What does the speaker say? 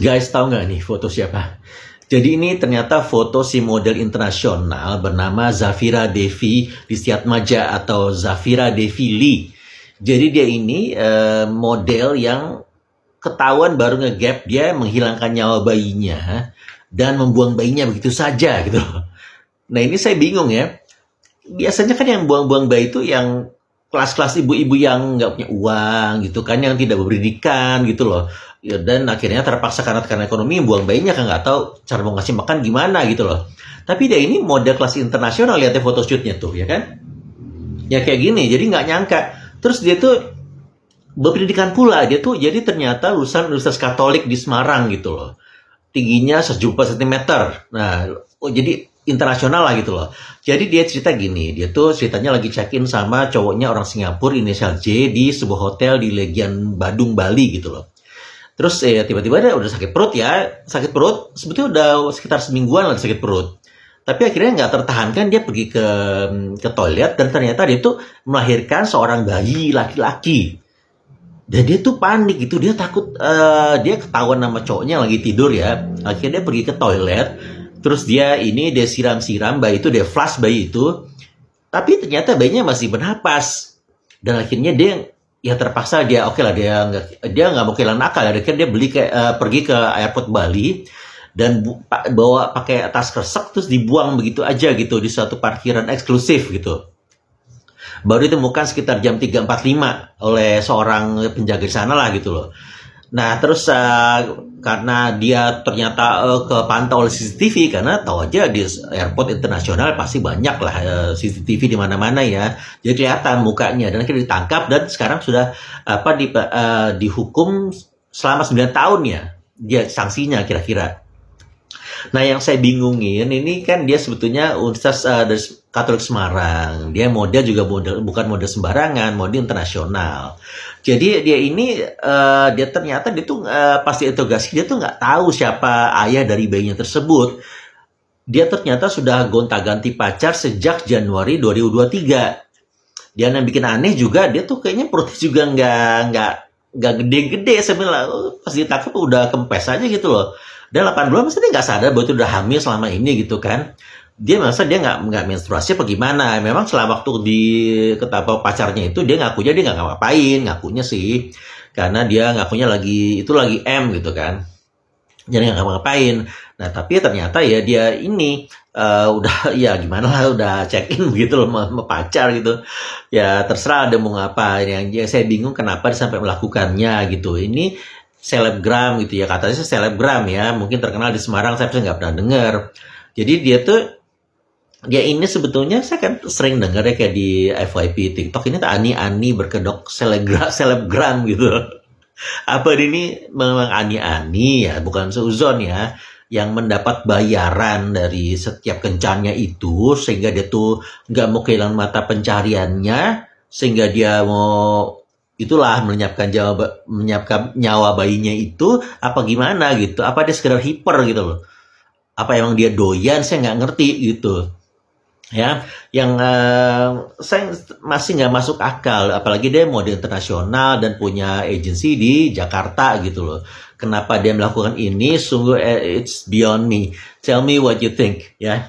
Guys, tahu nggak nih foto siapa? Jadi ini ternyata foto si model internasional bernama Zafira Devi Listiatmaja atau Zafira Devi Lee. Jadi dia ini model yang ketahuan baru ngegap, dia menghilangkan nyawa bayinya dan membuang bayinya begitu saja gitu loh. Nah ini saya bingung ya. Biasanya kan yang buang-buang bayi itu yang kelas-kelas ibu-ibu yang nggak punya uang gitu kan, yang tidak berpendidikan gitu loh. Ya, dan akhirnya terpaksa karena ekonomi buang bayinya kan nggak tahu cara mau ngasih makan gimana gitu loh. Tapi dia ini model kelas internasional, lihatnya photoshootnya tuh ya kan. Ya kayak gini, jadi nggak nyangka. Terus dia tuh berpendidikan pula, dia tuh jadi ternyata lulusan Universitas Katolik di Semarang gitu loh. Tingginya 1,4 cm. Nah, jadi internasional lah gitu loh. Jadi dia cerita gini, dia tuh ceritanya lagi check-in sama cowoknya orang Singapura inisial J di sebuah hotel di Legian Badung, Bali gitu loh. Terus tiba-tiba dia udah sakit perut ya, sakit perut, sebetulnya udah sekitar semingguan lagi sakit perut. Tapi akhirnya nggak tertahankan, dia pergi ke toilet dan ternyata dia tuh melahirkan seorang bayi laki-laki. Dan dia tuh panik gitu, dia takut, dia ketahuan sama cowoknya lagi tidur ya. Akhirnya dia pergi ke toilet, terus dia siram-siram bayi itu, dia flush bayi itu. Tapi ternyata bayinya masih bernapas. Dan akhirnya dia ya terpaksa dia oke lah, dia nggak mau kehilangan akal. Akhirnya dia pergi ke airport Bali dan bawa pakai tas kresek terus dibuang begitu aja gitu di suatu parkiran eksklusif gitu. Baru ditemukan sekitar jam 3.45 oleh seorang penjaga di sana lah gitu loh. Nah terus karena dia ternyata kepantau oleh CCTV, karena tahu aja di airport internasional pasti banyak lah CCTV di mana-mana ya. Jadi kelihatan mukanya dan akhirnya ditangkap dan sekarang sudah dihukum selama 9 tahun ya. Dia sanksinya kira-kira. Nah yang saya bingungin ini kan dia sebetulnya Universitas dari Katolik Semarang. Dia model juga bukan model sembarangan, model internasional. Jadi dia ini dia ternyata dia tuh pas diinterogasi dia tuh nggak tahu siapa ayah dari bayinya tersebut. Dia ternyata sudah gonta-ganti pacar sejak Januari 2023. Dia yang bikin aneh juga, dia tuh kayaknya perutnya juga nggak gede-gede sebenarnya. Pas ditangkap udah kempes aja gitu loh. Dan 8 bulan masa dia nggak sadar bahwa itu udah hamil selama ini gitu kan. Dia merasa dia nggak menstruasi apa gimana. Memang selama waktu ketapa pacarnya itu dia ngakunya dia nggak ngapain, ngakunya sih. Karena dia ngakunya lagi M gitu kan. Jadi nggak ngapain. Nah tapi ternyata ya dia ini udah ya gimana lah, udah check-in begitu loh sama pacar gitu. Ya terserah ada mau ngapain. Yang saya bingung kenapa dia sampai melakukannya gitu. Ini selebgram gitu ya, katanya sih selebgram ya, mungkin terkenal di Semarang, saya nggak pernah dengar. Jadi dia ini sebetulnya saya kan sering dengar ya kayak di FYP TikTok ini Ani berkedok selebgram gitu. Apa ini memang Ani ya, bukan seuzon ya, yang mendapat bayaran dari setiap kencannya itu sehingga dia tuh nggak mau kehilangan mata pencariannya, sehingga dia mau itulah menyiapkan nyawa bayinya itu apa gimana gitu, apa dia sekedar hiper gitu loh, apa emang dia doyan, saya nggak ngerti gitu ya. Yang saya masih nggak masuk akal, apalagi dia model internasional dan punya agensi di Jakarta gitu loh. Kenapa dia melakukan ini, sungguh it's beyond me. Tell me what you think ya.